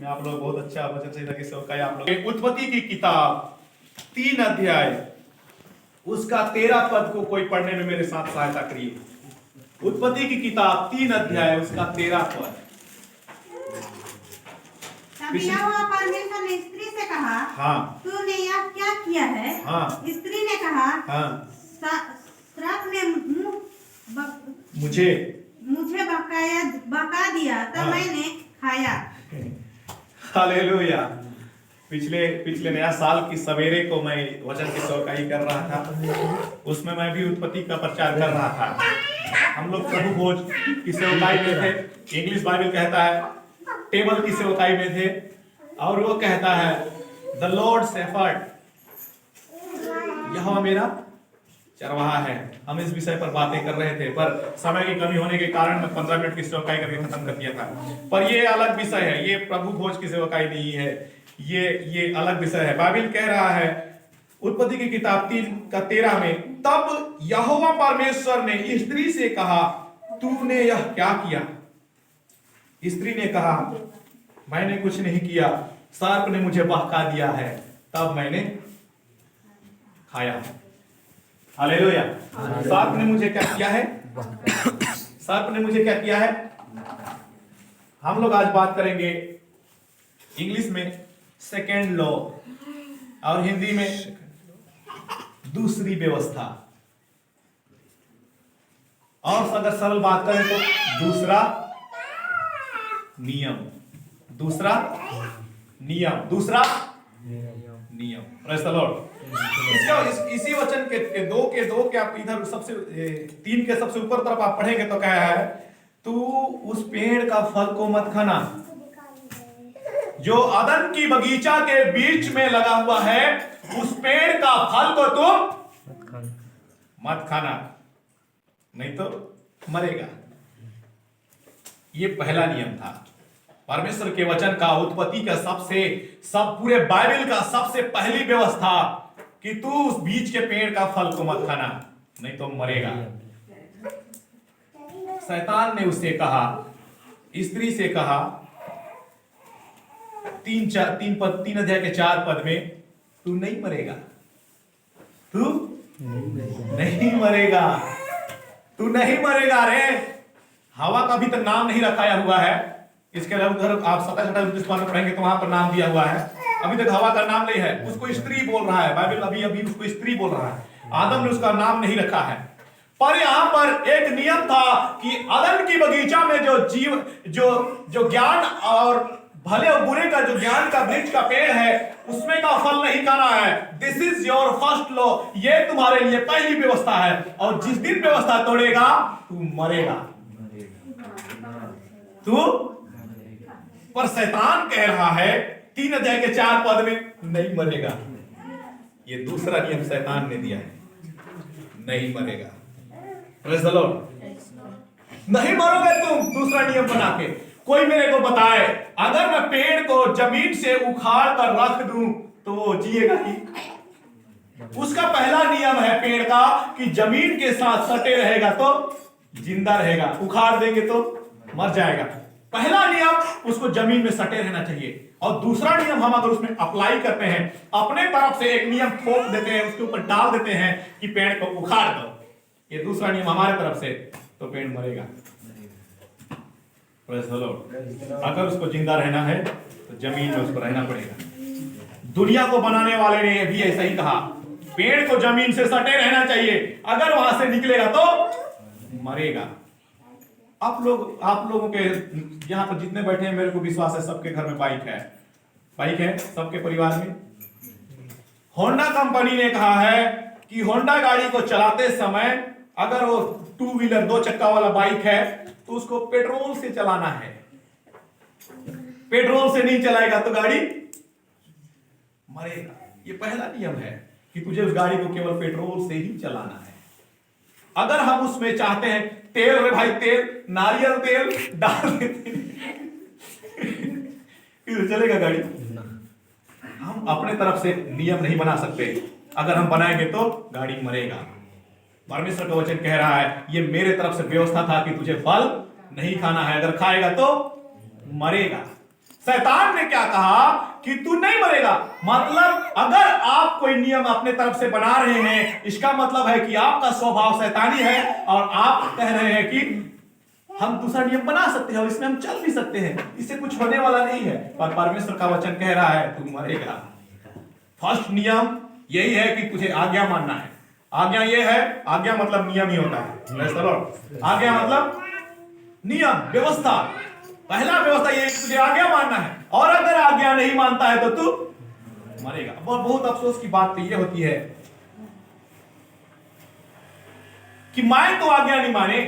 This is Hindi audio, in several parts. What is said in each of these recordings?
में आप लोग बहुत अच्छा वचन से लगे सेवकाई आप लोग। उत्पत्ति की किताब 3 अध्याय उसका 13 पद को कोई पढ़ने में मेरे साथ सहायता करिए। उत्पत्ति की किताब 3 अध्याय उसका 13 पद। तब यहोवा परमेश्वर ने स्त्री से कहा, हाँ, तूने यह क्या किया है? हाँ, स्त्री ने कहा, हाँ, सर्प ने मुझे बहका दिया तब मैंने खाया। हालेलुया। पिछले नया साल की सवेरे को मैं वचन की सेवकाई कर रहा था, उसमें मैं भी उत्पत्ति का प्रचार कर रहा था। हम लोग प्रभु भोज की सेवकाई में थे, इंग्लिश बाइबल कहता है टेबल की सेवकाई में थे, और वो कहता है द लॉर्ड शेफर्ड, यहोवा मेरा चरवाहा है। हम इस विषय पर बातें कर रहे थे, पर समय की कमी होने के कारण मैं 15 मिनट की सेवकाई करके खत्म कर दिया था। पर ये अलग विषय है, ये प्रभु भोज की सेवकाई नहीं है, ये अलग विषय है। बाइबल कह रहा है उत्पत्ति की किताब 3 का 13 में, तब यहोवा परमेश्वर ने स्त्री से कहा, तूने यह क्या किया? स्त्री ने कहा, मैंने कुछ नहीं किया, सर्प ने मुझे बहका दिया है, तब मैंने खाया। हालेलुया। सर्प ने मुझे क्या किया है? सर्प ने मुझे क्या किया है? हम लोग आज बात करेंगे इंग्लिश में सेकेंड लॉ और हिंदी में दूसरी व्यवस्था, और अगर सरल बात करें तो दूसरा नियम। दूसरा नियम। Praise the Lord. इसी वचन के दो के आप इधर सबसे 3 के सबसे ऊपर तरफ आप पढ़ेंगे तो क्या है, तू उस पेड़ का फल को मत खाना जो अदन की बगीचा के बीच में लगा हुआ है, उस पेड़ का फल को तुम मत खाना, नहीं तो मरेगा। ये पहला नियम था परमेश्वर के वचन का, उत्पत्ति का सब पूरे बाइबल का सबसे पहली व्यवस्था कि तू उस बीच के पेड़ का फल को मत खाना, नहीं तो मरेगा। शैतान ने उससे कहा, स्त्री से कहा, 3 अध्याय के 4 पद में, तू नहीं मरेगा, तू नहीं मरेगा, तू नहीं मरेगा रे। हवा का भी तो नाम नहीं रखाया हुआ है। इसके अलावा उधर आप 27 में पढ़ेंगे तो वहां पर नाम दिया हुआ है, अभी तक हवा का नाम नहीं है, उसको स्त्री बोल रहा है बाइबल, अभी उसको स्त्री बोल रहा है। आदम ने उसका नाम नहीं रखा है। पर यहां पर एक नियम था कि अदन की बगीचा में जो ज्ञान और भले और बुरे का जो ज्ञान का वृक्ष का पेड़ है, उसमें का फल नहीं खाना है। This is your first law, ये तुम्हारे लिए पहली व्यवस्था है, और जिस दिन व्यवस्था तोड़ेगा तू मरेगा, तू। पर शैतान कह रहा है 3 अध्याय के 4 पद में, नहीं मरेगा। ये दूसरा नियम शैतान ने दिया है, नहीं मरेगा। Praise the Lord. नहीं मरोगे तुम, दूसरा नियम बना के। कोई मेरे को बताए, अगर मैं पेड़ को जमीन से उखाड़ कर रख दूं तो वो जिएगा ही? उसका पहला नियम है पेड़ का कि जमीन के साथ सटे रहेगा तो जिंदा रहेगा, उखाड़ देंगे तो मर जाएगा। पहला नियम उसको जमीन में सटे रहना चाहिए, और दूसरा नियम हम अगर उसमें अप्लाई करते हैं, अपने तरफ से एक नियम थोप देते हैं, उसके ऊपर डाल देते हैं कि पेड़ को उखाड़ दो, ये दूसरा नियम हमारे तरफ से, तो पेड़ मरेगा। Praise the Lord. अगर उसको जिंदा रहना है तो जमीन में उसको रहना पड़ेगा। दुनिया को बनाने वाले ने भी ऐसा ही कहा, पेड़ को जमीन से सटे रहना चाहिए, अगर वहां से निकलेगा तो मरेगा। आप लोगों के यहाँ पर जितने बैठे हैं, मेरे को विश्वास है सबके घर में बाइक है सबके परिवार में। होंडा कंपनी ने कहा है कि होंडा गाड़ी को चलाते समय अगर वो 2 व्हीलर 2 चक्का वाला बाइक है तो उसको पेट्रोल से चलाना है, पेट्रोल से नहीं चलाएगा तो गाड़ी मरेगा। ये पहला नियम है कि तुझे उस गाड़ी को केवल पेट्रोल से ही चलाना है। अगर हम उसमें चाहते हैं तेल, रे भाई तेल, नारियल तेल डाल देते फिर चलेगा गाड़ी? हम अपने तरफ से नियम नहीं बना सकते, अगर हम बनाएंगे तो गाड़ी मरेगा। परमेश्वर का वचन कह रहा है ये मेरे तरफ से व्यवस्था था कि तुझे फल नहीं खाना है, अगर खाएगा तो मरेगा। शैतान ने क्या कहा कि तू नहीं मरेगा। मतलब अगर आप कोई नियम अपने तरफ से बना रहे हैं, इसका मतलब है कि आपका स्वभाव शैतानी है और आप कह रहे हैं कि हम दूसरा नियम बना सकते हैं और इसमें हम चल भी सकते हैं, इससे कुछ होने वाला नहीं है। पर परमेश्वर का वचन कह रहा है तू मरेगा। फर्स्ट नियम यही है कि तुझे आज्ञा मानना है। आज्ञा ये है, आज्ञा मतलब नियम ही होता है। आज्ञा मतलब नियम, व्यवस्था। पहला व्यवस्था ये है कि तुझे आज्ञा मानना है, और अगर आज्ञा नहीं मानता है तो तू मरेगा। बहुत अफसोस की बात तो ये होती है कि मैं तो आज्ञा नहीं माने,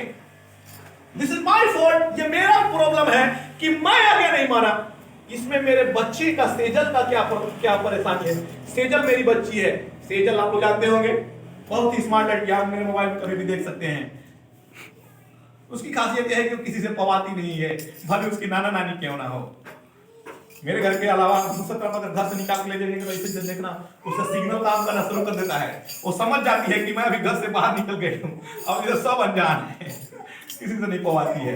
दिस इज माई फॉल्ट, ये मेरा प्रॉब्लम है कि मैं आज्ञा नहीं माना। इसमें मेरे बच्चे का, सेजल का क्या परेशानी है। सेजल मेरी बच्ची है। सेजल आप लोग जानते होंगे, बहुत ही स्मार्ट लड़की, आप मेरे मोबाइल में कभी भी देख सकते हैं। उसकी खासियत यह है कि वो किसी से पवाती नहीं है, भले उसकी नाना नानी क्यों ना हो। मेरे घर के अलावा दूसरा तरफ अगर घर से निकाल के ले जाएंगे तो ऐसे देखना उसका सिग्नल काम करना शुरू कर देता है। वो समझ जाती है कि मैं अभी घर से बाहर निकल गई हूँ, अब इधर सब अनजान है, किसी से नहीं पवाती है।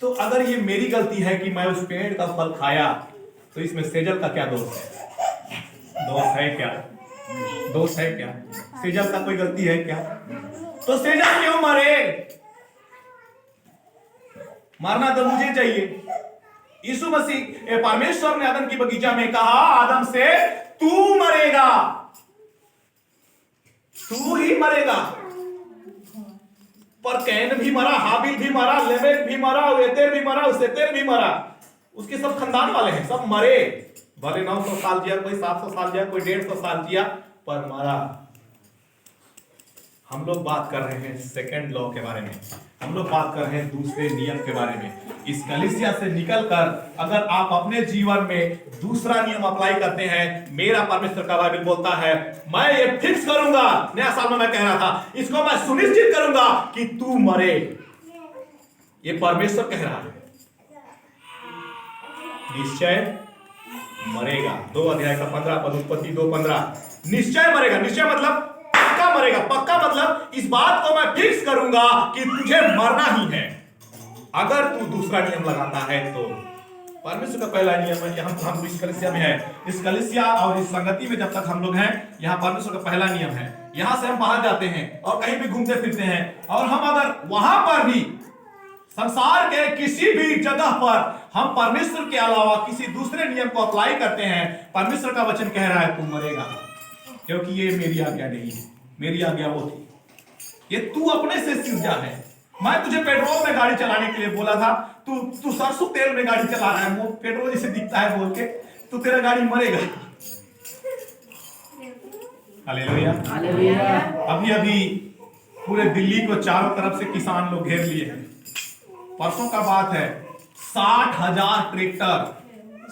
तो अगर ये मेरी गलती है कि मैं उस पेड़ का फल खाया, तो इसमें सेजल का क्या दोष है? दोष है क्या? दोष है क्या? सेजल का कोई गलती है क्या? तो सेजल क्यों मरे? मरना तो मुझे चाहिए। यीशु मसीह, परमेश्वर ने आदम की बगीचा में कहा आदम से तू मरेगा, तू ही मरेगा। पर कैन भी मरा, हाबिल भी मरा, लेमेक भी मरा, एतेर भी मरा, सेतेर भी मरा। उसके सब खानदान वाले हैं, सब मरे। भले 900 साल जिया, कोई 700 साल जिया, कोई 150 साल जिया, पर मरा। हम लोग बात कर रहे हैं सेकंड लॉ के बारे में, हम लोग बात कर रहे हैं दूसरे नियम के बारे में। इस कलीसिया से निकलकर अगर आप अपने जीवन में दूसरा नियम अप्लाई करते हैं, मेरा परमेश्वर का बाइबल बोलता है मैं ये फिक्स करूंगा, नया साल में मैं कह रहा था, इसको मैं सुनिश्चित करूंगा कि तू मरे। ये परमेश्वर कह रहा है, निश्चय मरेगा। 2 अध्याय का 15 पद, उत्पत्ति 2:15। निश्चय मरेगा, निश्चय मतलब पक्का मरेगा। पक्का मतलब इस बात को मैं फिक्स करूंगा कि तुझे मरना ही है। अगर तू दूसरा नियम लगाता है तो परमेश्वर का पहला नियम है, हम इस कलीसिया में है, इस कलीसिया और इस संगति में जब तक हम लोग हैं, यहाँ परमेश्वर का पहला नियम है। यहां से हम बाहर जाते हैं और कहीं भी घूमते फिरते हैं, और हम अगर वहां पर भी संसार के किसी भी जगह पर हम परमेश्वर के अलावा किसी दूसरे नियम को अप्लाई करते हैं, परमेश्वर का वचन कह रहा है तू मरेगा, क्योंकि ये मेरी आज्ञा नहीं है। मेरी आज्ञा वो थी, ये तू अपने से सिरजा है। मैं तुझे पेट्रोल में गाड़ी चलाने के लिए बोला था, तू सरसों तेल में गाड़ी चला रहा है, वो पेट्रोल जैसे दिखता है बोल के, तो तेरा गाड़ी मरेगा। Hallelujah, hallelujah. अभी पूरे दिल्ली को चारों तरफ से किसान लोग घेर लिए हैं। परसों का बात है, 60,000 ट्रैक्टर,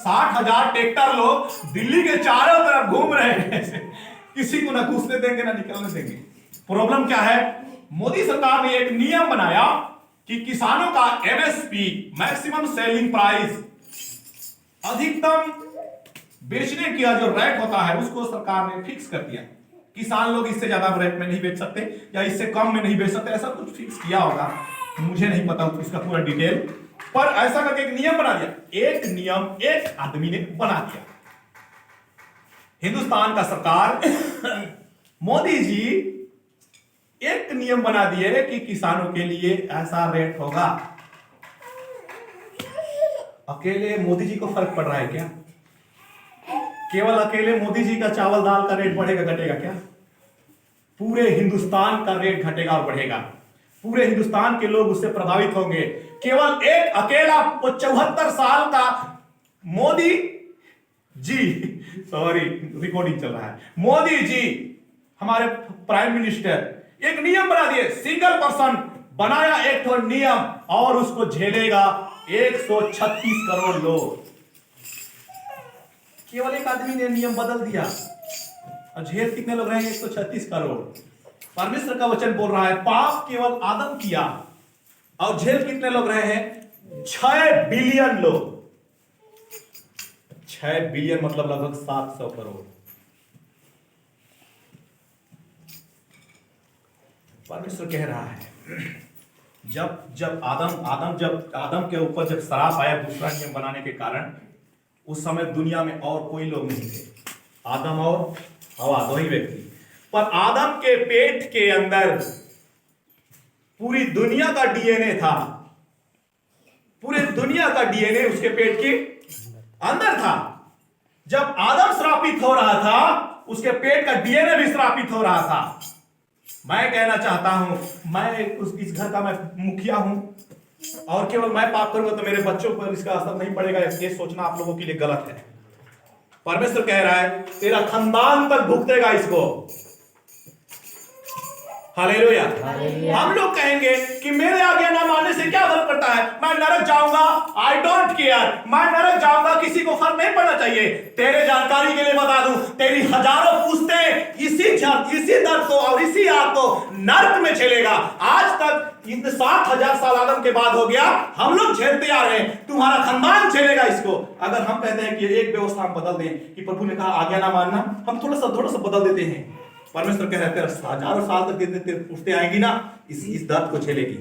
60,000 ट्रैक्टर लोग दिल्ली के चारों तरफ घूम रहे हैं। किसी को ना घुसने देंगे ना निकलने देंगे। प्रॉब्लम क्या है? मोदी सरकार ने एक नियम बनाया कि किसानों का एमएसपी, मैक्सिमम सेलिंग प्राइस, अधिकतम बेचने की जो रेट होता है उसको सरकार ने फिक्स कर दिया। किसान लोग इससे ज्यादा रेट में नहीं बेच सकते या इससे कम में नहीं बेच सकते, ऐसा कुछ फिक्स किया होगा, मुझे नहीं पता इसका पूरा डिटेल, पर ऐसा करके एक नियम बना दिया। एक नियम एक आदमी ने बना दिया। हिंदुस्तान का सरकार मोदी जी एक नियम बना दिए कि किसानों के लिए ऐसा रेट होगा। अकेले मोदी जी को फर्क पड़ रहा है क्या? केवल अकेले मोदी जी का चावल दाल का रेट बढ़ेगा घटेगा क्या? पूरे हिंदुस्तान का रेट घटेगा और बढ़ेगा। पूरे हिंदुस्तान के लोग उससे प्रभावित होंगे। केवल एक अकेला 74 साल का मोदी जी, सॉरी रिकॉर्डिंग चल रहा है, मोदी जी हमारे प्राइम मिनिस्टर एक नियम बना दिए, सिंगल पर्सन बनाया एक तो नियम, और उसको झेलेगा 136 करोड़ लोग। केवल एक आदमी ने नियम बदल दिया और झेल कितने लोग रहे? 136 करोड़। परमेश्वर का वचन बोल रहा है पाप केवल आदम किया और झेल कितने लोग रहे हैं? 6 बिलियन लोग। 6 बिलियन मतलब लगभग 700 करोड़। परमेश्वर कह रहा है जब आदम के ऊपर जब श्राप आया दूसरा नियम बनाने के कारण, उस समय दुनिया में और कोई लोग नहीं थे, आदम और हवा दो ही व्यक्ति। पर आदम के पेट के अंदर पूरी दुनिया का डीएनए था, पूरे दुनिया का डीएनए उसके पेट के अंदर था। जब आदम श्रापित हो रहा था, उसके पेट का डीएनए भी श्रापित हो रहा था। मैं कहना चाहता हूं, मैं इस घर का मैं मुखिया हूं और केवल मैं पाप करूंगा तो मेरे बच्चों पर इसका असर नहीं पड़ेगा, ये सोचना आप लोगों के लिए गलत है। परमेश्वर कह रहा है तेरा खानदान तक भुगतेगा इसको। हालेलुया। हम लोग कहेंगे कि मेरे आज्ञा ना मानने से क्या फर्क पड़ता है, मैं नरक जाऊंगा, आई डोंट केयर, मैं नरक जाऊंगा, किसी को फर्क नहीं पड़ना चाहिए। तेरे जानकारी के लिए बता दूं, तेरी हजारों पुश्तें इसी दर्द को और इसी आग को नरक में झेलेगा। आज तक इतने 7,000 साल आदम के बाद हो गया, हम लोग झेलते आ रहे हैं, तुम्हारा खानदान झेलेगा इसको। अगर हम कहते हैं कि एक व्यवस्था हम बदल दें कि प्रभु ने कहा आज्ञा ना मानना, हम थोड़ा सा बदल देते हैं। परमेश्वर कह रहे हैं हजारों साल तक तेरे पुश्तें आएंगी ना, इस दर्द को झेलेगी,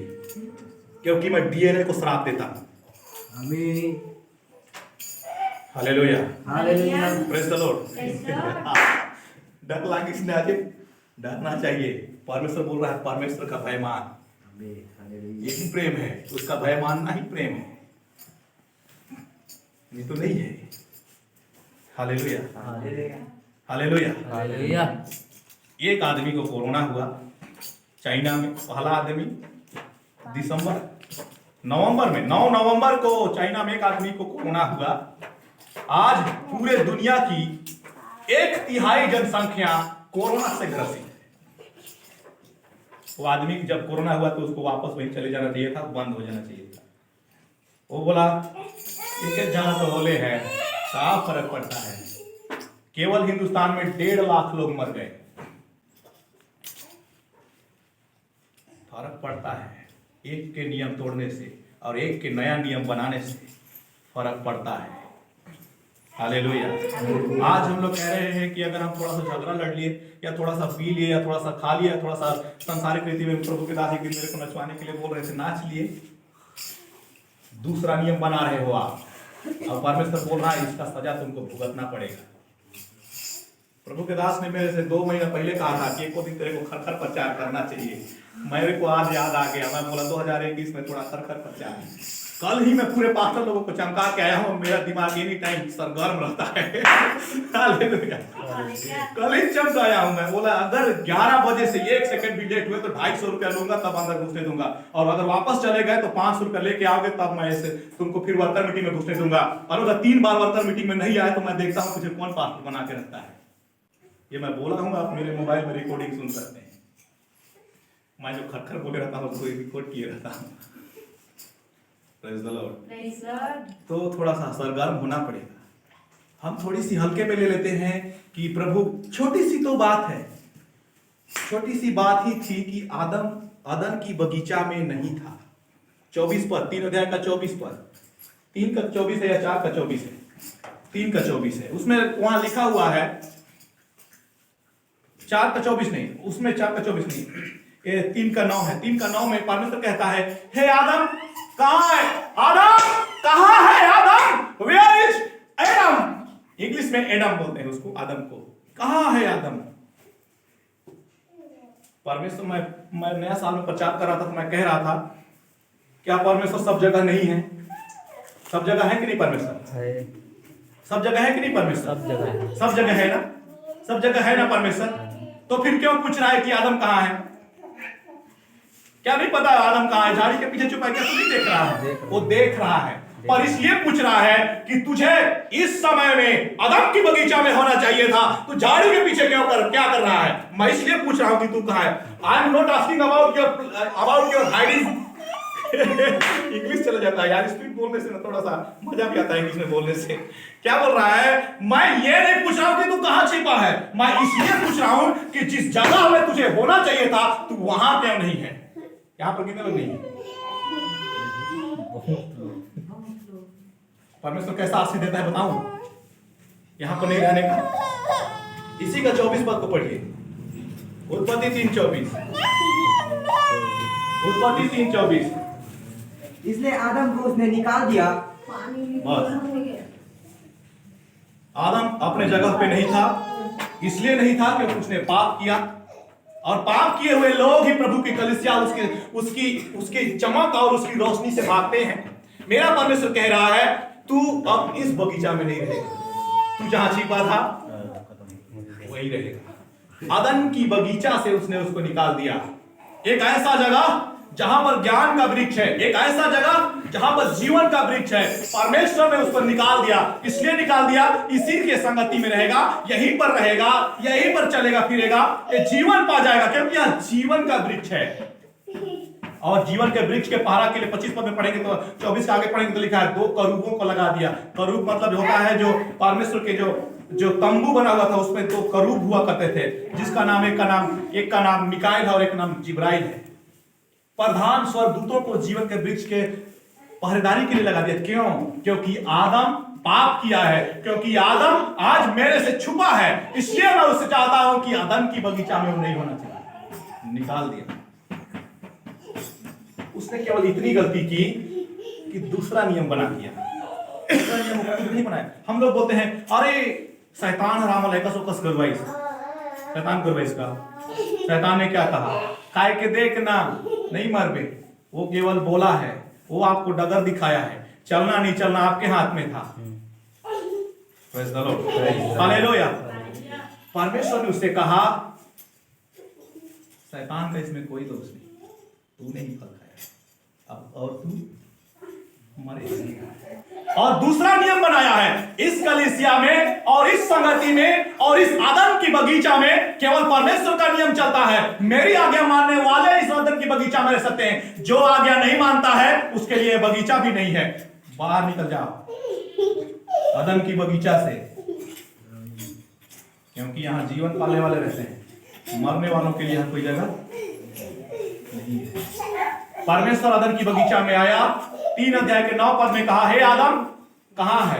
क्योंकि मैं डीएनए को श्राप देता हूं। आमीन। Hallelujah. Hallelujah. Praise the Lord. डर लागे इसने आज डरना चाहिए। परमेश्वर बोल रहा है परमेश्वर का भय मान, यही प्रेम है, उसका भय मानना ही प्रेम है, ये तो नहीं है। हालेलुया। हालेलुया। हालेलुया। एक आदमी को कोरोना हुआ चाइना में, पहला आदमी नवंबर में 9 नवंबर को चाइना में एक आदमी को कोरोना हुआ। आज पूरे दुनिया की 1/3 जनसंख्या कोरोना से ग्रसित है। वो आदमी जब कोरोना हुआ तो उसको वापस वहीं चले जाना चाहिए था, बंद हो जाना चाहिए था। वो बोला एक जना तो होले है, क्या फर्क पड़ता है। केवल हिंदुस्तान में 1.5 लाख लोग मर गए, फर्क पड़ता है। एक के नियम तोड़ने से और एक के नया नियम बनाने से फर्क पड़ता है। हालेलुया। आज हम लोग कह रहे हैं कि अगर हम थोड़ा सा झगड़ा लड़ लिए या थोड़ा सा पी लिए या थोड़ा सा खा लिया, थोड़ा सा संसारिक रीति में, प्रभु के दास एक दिन मेरे को नचवाने के लिए बोल रहे थे, नाच लिए, दूसरा नियम बना रहे हो आप। अब परमेश्वर बोल रहा है इसका सजा तुमको भुगतना पड़ेगा। प्रभु के दास ने मेरे से 2 महीना पहले कहा था कि एक दिन तेरे को खरखर प्रचार करना चाहिए। मेरे को आज याद आ गया, मैं बोला 2021 में थोड़ा खरखर प्रचार। कल ही मैं पूरे पास्टर लोगों को चमका के आया हूँ, मेरा दिमाग एनी टाइम सरगर्म रहता है। हालेलुया। कल ही चमकाया हूँ मैं, बोला अगर 11 बजे से 1 सेकंड भी लेट हुए तो 250 रुपया लूंगा, तब अंदर घुसने दूंगा, और अगर वापस चले गए तो 500 रुपया लेके आओगे तब मैं तुमको फिर वर्कर मीटिंग में घुसने दूंगा। और अगर 3 बार वर्कर मीटिंग में नहीं आए तो मैं देखता हूँ मुझे कौन पास्टर बना के रखता है। ये मैं बोला हूँ, आप मेरे मोबाइल में रिकॉर्डिंग सुन सकते हैं। मैं जो खरखर बोले रहता हूँ उसको रिकॉर्ड किए रहता हूँ। Praise the Lord. तो थोड़ा सा सरगर्म होना पड़ेगा। हम थोड़ी सी हल्के में ले लेते हैं कि प्रभु, छोटी सी तो बात है, छोटी सी बात ही थी कि आदम अदन की बगीचा में नहीं था। 24 पद, 3 अध्याय का 24 पद, 3 का 24 है या 4 का 24 है? 3 का 24 है। उसमें वहां लिखा हुआ है 4 का 24 नहीं, उसमें 4 का 24 नहीं, 3 का 9 है। 3 का 9 में परमेश्वर कहता है, हे आदम कहां है? आदम कहां है? आदम वेयर इज एडम? इंग्लिश में एडम बोलते हैं उसको, आदम को। कहां है आदम? परमेश्वर, मैं नया साल में प्रचार कर रहा था तो मैं कह रहा था क्या परमेश्वर सब जगह नहीं है? सब जगह है कि नहीं परमेश्वर? है। सब जगह है कि नहीं परमेश्वर? सब जगह है। सब जगह है ना? सब जगह है ना परमेश्वर? तो फिर क्यों पूछ रहा है कि आदम कहां है? क्या नहीं पता आदम कहां है? झाड़ी के पीछे छुपा है क्या? तू नहीं देख रहा है? वो देख रहा है, पर इसलिए पूछ रहा है कि तुझे इस समय में अदम की बगीचा में होना चाहिए था, तू झाड़ी के पीछे क्या कर रहा है? मैं इसलिए पूछ रहा हूं कि तू कहां है। I am not asking about your hiding. English चला जाता है यार, स्पीड बोलने से ना थोड़ा सा मजा भी आता है इंग्लिश में बोलने से। क्या बोल रहा है? मैं ये नहीं पूछ रहा हूं कि तू कहां छिपा है, मैं इसलिए पूछ रहा हूं कि जिस जगह में तुझे होना चाहिए था तू वहां क्यों नहीं है? यहां पर कितने लोग नहीं है? परमेश्वर कैसा आशीष देता है बताऊं? यहां पर नहीं रहने का। इसी का 24 पद को पढ़िए, उत्पत्ति 3:24। उत्पत्ति 3:24। इसलिए आदम को उसने निकाल दिया। बस आदम अपने जगह पे नहीं था, इसलिए नहीं था कि उसने पाप किया, और पाप किए हुए लोग ही प्रभु की कलीसिया उसकी चमक और उसकी रोशनी से भागते हैं। मेरा परमेश्वर कह रहा है तू अब इस बगीचा में नहीं रहेगा, तू जहां छिपा था वही रहेगा। अदन की बगीचा से उसने उसको निकाल दिया। एक ऐसा जगह जहां पर ज्ञान का वृक्ष है, एक ऐसा जगह जहां पर जीवन का वृक्ष है, परमेश्वर ने उसको निकाल दिया। इसलिए निकाल दिया, इसी के संगति में रहेगा, यहीं पर रहेगा, यहीं पर चलेगा फिरेगा, ये जीवन पा जाएगा, क्योंकि यह जीवन का वृक्ष है। और जीवन के वृक्ष के पहरा के लिए 25 पद में पढ़ेंगे तो 24 के आगे पढ़ेंगे तो लिखा है 2 करूबों को लगा दिया। करूब मतलब होता है जो परमेश्वर के जो तंबू बना हुआ था उसमें 2 करूब हुआ करते थे, जिसका नाम एक का नाम मिकाएल है और एक नाम जिब्राइल है। प्रधान स्वर्गदूतों को जीवन के वृक्ष के पहरेदारी के लिए लगा दिया। क्यों? क्योंकि आदम पाप किया है, क्योंकि आदम आज मेरे से छुपा है, इसलिए मैं उससे चाहता हूं कि आदम की बगीचा में वो नहीं होना चाहिए। निकाल दिया। उसने केवल इतनी गलती की कि दूसरा नियम बना दिया। दूसरा नियम नहीं बनाया। हम लोग बोलते हैं अरे शैतान राम अलैकस गरवाइस, शैतान गरवाइस का शैतान ने क्या कहा? खाए के देख ना, नहीं मरबे। वो केवल बोला है, वो आपको डगर दिखाया है, चलना नहीं चलना आपके हाथ में था। हालेलुया। परमेश्वर ने उससे कहा शैतान का इसमें कोई दोष नहीं, तूने ही फल खाया, अब और तू मरेगा। और दूसरा नियम बनाया है इस कलीसिया में और इस संगति में और इस आदम की बगीचा में केवल परमेश्वर का नियम चलता है। मेरी आज्ञा मानने वाले इस आदम की बगीचा में रह सकते हैं, जो आज्ञा नहीं मानता है उसके लिए बगीचा भी नहीं है। बाहर निकल जाओ आदम की बगीचा से, क्योंकि यहां जीवन पाने वाले रहते हैं, मरने वालों के लिए यहां कोई जगह नहीं है। परमेश्वर आदम की बगीचा में आया, 3 अध्याय के 9 पद में कहा, हे आदम कहां है?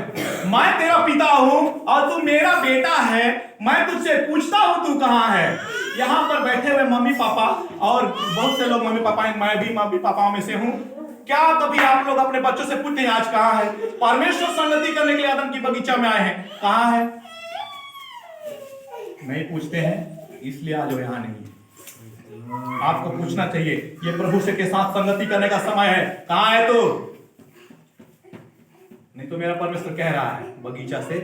मैं तेरा पिता हूं और तू मेरा बेटा है, मैं तुझसे पूछता हूं तू कहां है? यहां पर बैठे हुए मम्मी पापा और बहुत से लोग मम्मी पापा हैं, मैं भी मम्मी पापाओं में से हूं। क्या कभी आप लोग अपने बच्चों से पूछते हैं आज कहां है? परमेश्वर संगति करने के लिए आदम की बगीचा में आए हैं, कहां है? नहीं पूछते हैं, इसलिए आज वो यहां नहीं है। आपको पूछना चाहिए, ये प्रभु से के साथ संगति करने का समय है, कहां है तू? नहीं तो मेरा परमेश्वर कह रहा है बगीचा से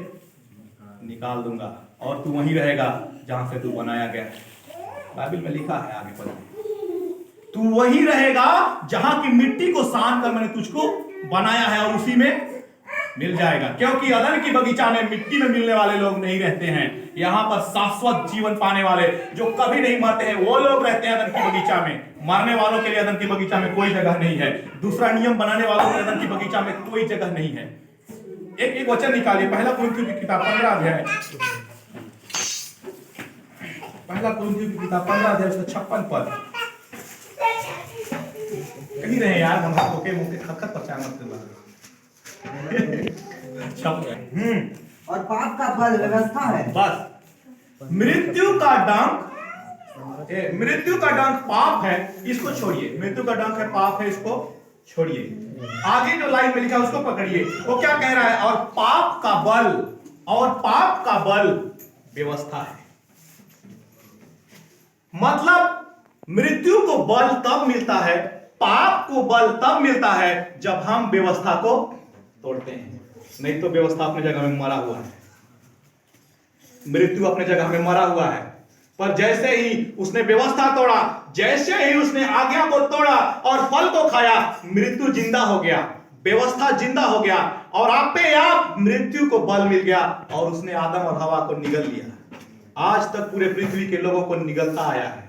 निकाल दूंगा और तू वहीं रहेगा जहां से तू बनाया गया है। बाइबल में लिखा है, आगे पढ़ो, तू वहीं रहेगा जहां की मिट्टी को सान कर मैंने तुझको बनाया है और उसी में मिल जाएगा। क्योंकि अदन की बगीचा में मिट्टी में मिलने वाले लोग नहीं रहते हैं, यहां पर शाश्वत जीवन पाने वाले जो कभी नहीं मरते हैं वो लोग रहते हैं अदन की बगीचा में। मरने वालों के लिए अदन की बगीचा में कोई जगह नहीं है। दूसरा नियम बनाने वालों के लिए अदन की बगीचा में कोई जगह नहीं है। एक वचन निकालिए, पहला कुरिन्थियों की किताब 15 अध्याय, पहला कुरिन्थियों की किताब 15 अध्याय उसका 56 पद। कहीं रहे यार, हम आपको मुंह खत प्रचार मत करना। और पाप का फल व्यवस्था है। बस मृत्यु का डंक पाप है, इसको छोड़िए। मृत्यु का डंक है, पाप है, इसको छोड़िए। आगे जो लाइन में लिखा है उसको पकड़िए। वो क्या कह रहा है? और पाप का बल व्यवस्था है। मतलब मृत्यु को बल तब मिलता है, पाप को बल तब मिलता है जब हम व्यवस्था को तोड़ते हैं। नहीं तो व्यवस्था अपने जगह में मरा हुआ है, मृत्यु अपने जगह में मरा हुआ है। पर जैसे ही उसने व्यवस्था तोड़ा, जैसे ही उसने आज्ञा को तोड़ा और फल को खाया, मृत्यु जिंदा हो गया, व्यवस्था जिंदा हो गया और आप पे आप मृत्यु को बल मिल गया और उसने आदम और हवा को निगल लिया। आज तक पूरे पृथ्वी के लोगों को निगलता आया है,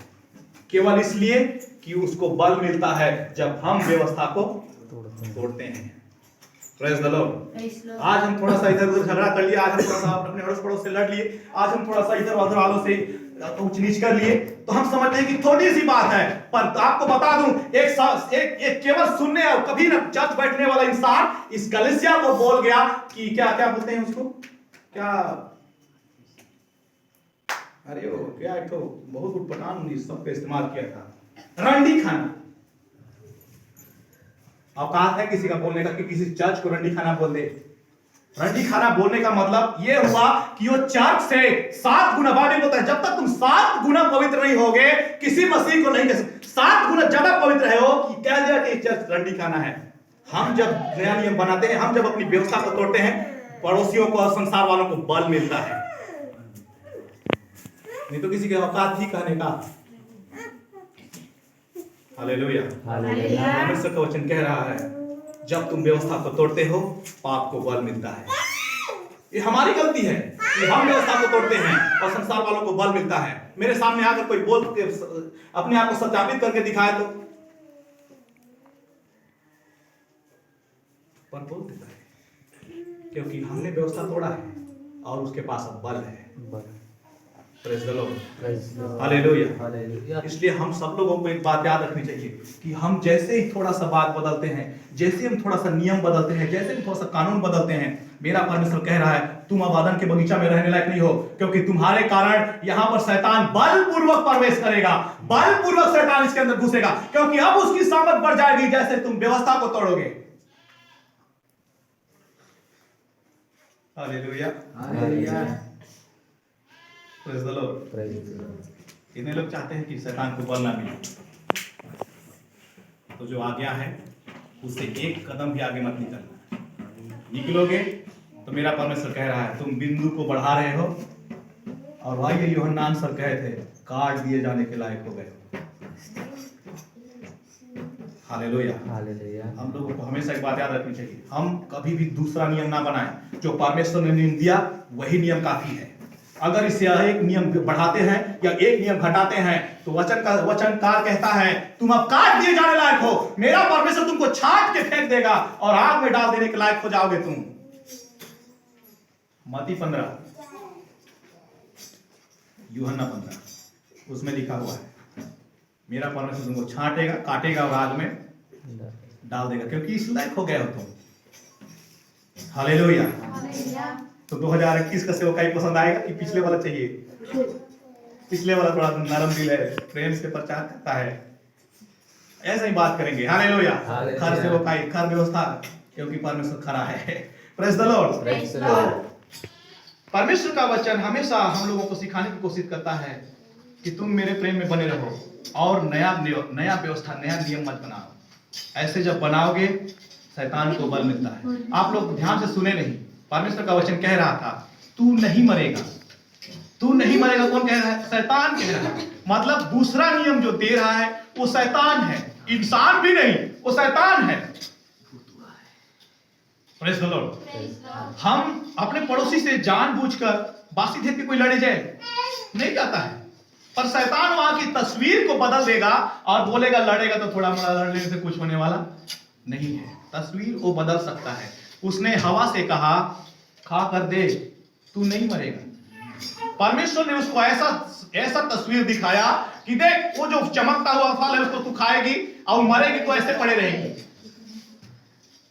केवल इसलिए कि उसको बल मिलता है जब हम व्यवस्था को तोड़ते हैं। Praise the Lord. आज हम थोड़ा सा इधर उधर झगड़ा कर लिए, आज हम थोड़ा सा अपने अड़ोस पड़ोस से लड़ लिए, आज हम थोड़ा सा इधर उधर वालों से ऊंच नीच कर लिए, तो हम समझते हैं कि थोड़ी सी बात है। पर आपको बता दूं, एक केवल सुनने और कभी न चर्च बैठने वाला इंसान इस कलीसिया को बोल गया कि क्या क्या बोलते हैं उसको, क्या, अरे वो क्या, एक तो बहुत उटपटांग शब्द का इस्तेमाल किया था, रंडी खाना। औकात है किसी का बोलने का कि किसी चर्च को रंडी खाना बोल दे? रंडी खाना बोलने का मतलब यह हुआ कि वो चर्च से 7 गुना बाइबल होता है, जब तक तुम 7 गुना पवित्र नहीं होगे किसी मसीह को नहीं कह सकते। 7 गुना ज्यादा पवित्र है वो कि कह दिया कि चर्च रंडी खाना है। हम जब नया नियम बनाते हैं, हम जब अपनी व्यवस्था को तोड़ते हैं, पड़ोसियों को और संसार वालों को बल मिलता है, नहीं तो किसी के औकात ही कहने का। हालेलुया। परमेश्वर का वचन कह रहा है जब तुम व्यवस्था को तोड़ते हो पाप को बल मिलता है। ये हमारी गलती है कि हम व्यवस्था को तोड़ते हैं और संसार वालों को बल मिलता है। मेरे सामने आकर कोई बोल के अपने आप को सत्यापित करके दिखाए तो पर बोल देता है क्योंकि हमने व्यवस्था तोड़ा है और उसके पास अब बल है। Praise the Lord, hallelujah. इसलिए हम सब लोगों को एक बात याद रखनी चाहिए कि हम जैसे ही थोड़ा सा बात बदलते हैं, जैसे हम थोड़ा सा नियम बदलते हैं, जैसे हम थोड़ा सा कानून बदलते हैं, मेरा परमेश्वर कह रहा है तुम अब आदम के बगीचा में रहने लायक नहीं हो, क्योंकि तुम्हारे कारण यहां पर शैतान बलपूर्वक प्रवेश करेगा, बलपूर्वक शैतान इसके अंदर घुसेगा, क्योंकि अब उसकी सामर्थ बढ़ जाएगी जैसे तुम व्यवस्था को तोड़ोगे। Hallelujah, praise the Lord. इतने लोग चाहते हैं कि शैतान को बल ना मिले, तो जो आज्ञा है उससे एक कदम भी आगे मत निकलना। निकलोगे तो मेरा परमेश्वर कह रहा है तुम बिंदु को बढ़ा रहे हो, और भाई यूहन्ना सर कहे थे काट दिए जाने के लायक हो गए। हालेलुया। हम लोगों को हमेशा एक बात याद रखनी चाहिए, हम कभी भी दूसरा नियम ना बनाएं। जो परमेश्वर ने नियम दिया वही नियम काफी है। अगर इससे एक नियम बढ़ाते हैं या एक नियम घटाते हैं तो वचनकार कहता है तुम अब काट दिए जाने लायक हो। मेरा परमेश्वर तुमको छांट के फेंक देगा और आग में डाल देने के लायक हो जाओगे तुम। मत्ती 15, यूहन्ना 15 उसमें लिखा हुआ है मेरा परमेश्वर तुमको छांटेगा, काटेगा और आग में डाल देगा, क्योंकि इस लायक हो गए हो तुम। हालेलुया। तो 2021 का सेवकाई पसंद आएगा कि पिछले वाला चाहिए? पिछले वाला थोड़ा नरम दिल है, प्रेम से प्रचार करता है, ऐसा ही बात करेंगे। हालेलुया। खर सेवकाई, खर व्यवस्था, क्योंकि परमेश्वर खरा है। Praise the Lord. परमेश्वर का वचन हमेशा हम लोगों को सिखाने की कोशिश करता है कि तुम मेरे प्रेम में बने रहो और नया व्यवस्था, नया नियम मत बनाओ। ऐसे जब बनाओगे शैतान को बल मिलता है। आप लोग ध्यान से सुने नहीं, परमेश्वर का वचन कह रहा था तू नहीं मरेगा, तू नहीं मरेगा। कौन कह रहा है? शैतान कह रहा है। मतलब दूसरा नियम जो दे रहा है वो शैतान है, इंसान भी नहीं, वो शैतान है। Praise the Lord. हम अपने पड़ोसी से जानबूझकर बासी देख के कोई लड़े जाए नहीं जाता है, पर शैतान वहां की तस्वीर को बदल देगा और बोलेगा लड़ेगा तो थोड़ा मोड़ा लड़ने से कुछ होने वाला नहीं है। तस्वीर वो बदल सकता है। उसने हवा से कहा खा कर दे, तू नहीं मरेगा। परमेश्वर ने उसको ऐसा तस्वीर दिखाया कि देख वो जो चमकता हुआ फल है उसको तू खाएगी और मरेगी तो ऐसे पड़े रहेगी।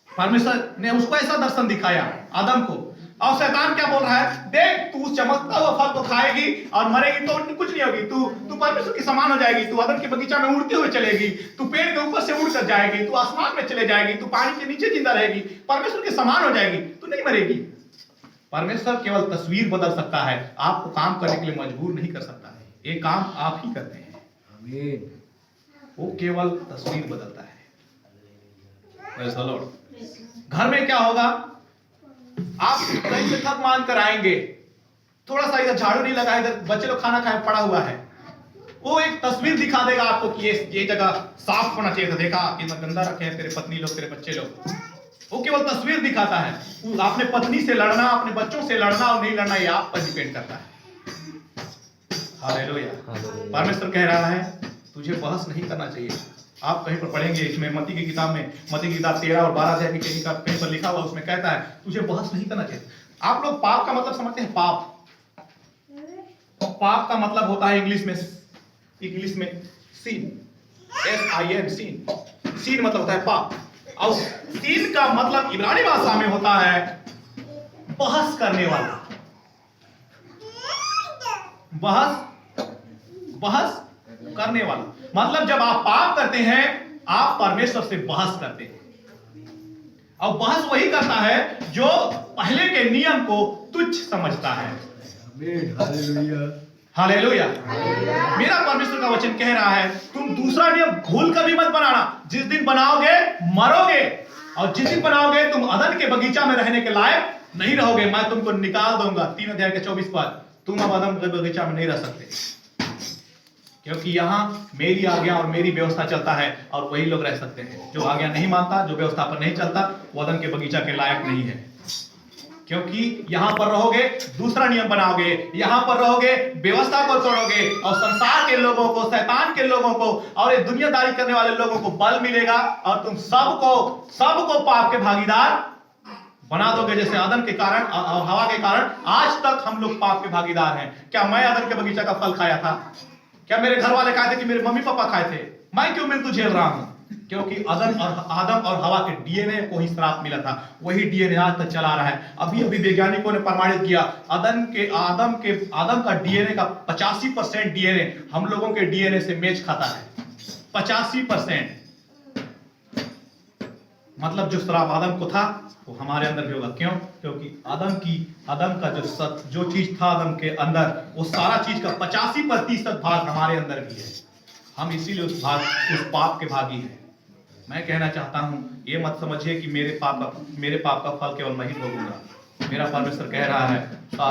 परमेश्वर ने उसको ऐसा दर्शन दिखाया आदम को, और शैतान क्या बोल रहा है? देख तू चमकता हुआ फल तो खाएगी और मरेगी तो कुछ नहीं होगी, तू परमेश्वर के समान हो जाएगी, तू आदम के बगीचा में उड़ते हुए चलेगी, तू पेड़ के ऊपर से उड़कर जाएगी, तू आसमान में चले जाएगी, तू पानी के नीचे जिंदा रहेगी, परमेश्वर के समान हो जाएगी, तू नहीं मरेगी। परमेश्वर केवल तस्वीर बदल सकता है, आपको काम करने के लिए मजबूर नहीं कर सकता है। ये काम आप ही करते हैं, वो केवल तस्वीर बदलता है। घर में क्या होगा? आप कहीं से थक मान कर आएंगे, थोड़ा सा इधर झाड़ू नहीं लगा, इधर बच्चे लोग खाना खाए पड़ा हुआ है, वो एक तस्वीर दिखा देगा आपको कि ये जगह साफ होना चाहिए था, देखा इतना गंदा रखे हैं तेरे पत्नी लोग, तेरे बच्चे लोग। वो केवल तस्वीर दिखाता है। अपने पत्नी से लड़ना, अपने बच्चों से लड़ना और नहीं लड़ना, ये आप पर डिपेंड करता है। हालेलुया। परमेश्वर कह रहा है तुझे बहस नहीं करना चाहिए। आप कहीं पर पढ़ेंगे इसमें मत्ती की किताब में, मत्ती की किताब 13 और 12 अध्याय की कहीं पर लिखा हुआ, उसमें कहता है तुझे बहस नहीं करना चाहिए। आप लोग पाप का मतलब समझते हैं? पाप का मतलब होता है इंग्लिश में सीन, SIN, सीन मतलब होता है पाप, और सीन का मतलब इब्रानी भाषा में होता है बहस करने वाला। बहस करने वाला मतलब जब आप पाप करते हैं आप परमेश्वर से बहस करते हैं। और बहस वही करता है जो पहले के नियम को तुच्छ समझता है। हालेलुया। मेरा परमेश्वर का वचन कह रहा है तुम दूसरा नियम भूल कर भी मत बनाना। जिस दिन बनाओगे मरोगे, और जिस दिन बनाओगे तुम अदन के बगीचा में रहने के लायक नहीं रहोगे, मैं तुमको निकाल दूंगा। 3 अध्याय के 24 पद। तुम अब अदन के बगीचा में नहीं रह सकते, क्योंकि यहां मेरी आज्ञा और मेरी व्यवस्था चलता है, और वही लोग रह सकते हैं। जो आज्ञा नहीं मानता, जो व्यवस्था पर नहीं चलता, वो अदन के बगीचा के लायक नहीं है। क्योंकि यहां पर रहोगे दूसरा नियम बनाओगे, यहां पर रहोगे व्यवस्था को तोड़ोगे, और संसार के लोगों को, शैतान के लोगों को और ये दुनियादारी करने वाले लोगों को बल मिलेगा, और तुम सबको पाप के भागीदार बना दोगे। जैसे आदम के कारण और हवा के कारण आज तक हम लोग पाप के भागीदार हैं। क्या मैं आदम के बगीचा का फल खाया था? क्या मेरे घर वाले खाए थे कि मेरे मम्मी पापा खाए थे? मैं क्यों मृत्यु झेल रहा हूं? क्योंकि आदम और हवा के डीएनए को ही श्राप मिला था। वही डीएनए आज तक चला रहा है। अभी वैज्ञानिकों ने प्रमाणित किया आदम का डीएनए का 85% डीएनए हम लोगों के डीएनए से मैच खाता है। 85%। मतलब जो श्राप आदम को था वो हमारे अंदर भी होगा। क्यों? क्योंकि आदम का जो चीज था आदम के अंदर, वो सारा चीज का 85% भाग हमारे अंदर भी है। हम इसीलिए उस पाप के भागी हैं। मैं कहना चाहता हूं, ये मत समझिए कि मेरे पाप का फल केवल मैं ही भोगूंगा। मेरा परमेश्वर कह रहा है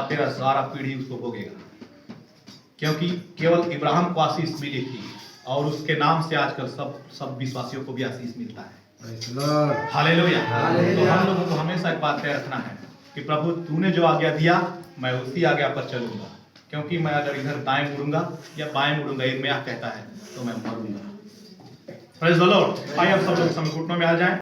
तेरा सारा पीढ़ी उसको भोगेगा। क्योंकि केवल इब्राहिम को आशीष मिली थी, और उसके नाम से आजकल सब विश्वासियों को भी आशीष मिलता है। हालेलुया। तो हम लोगों को हमेशा एक बात तय रखना है कि प्रभु तूने जो आज्ञा दिया मैं उसी आज्ञा पर चलूंगा। क्योंकि मैं अगर इधर दाएं मुड़ूंगा या बाएं मुड़ूंगा, ये मैं कहता है, तो मैं मरूंगा। Praise the Lord. आइए अब सब लोग घुटनों में आ जाएं।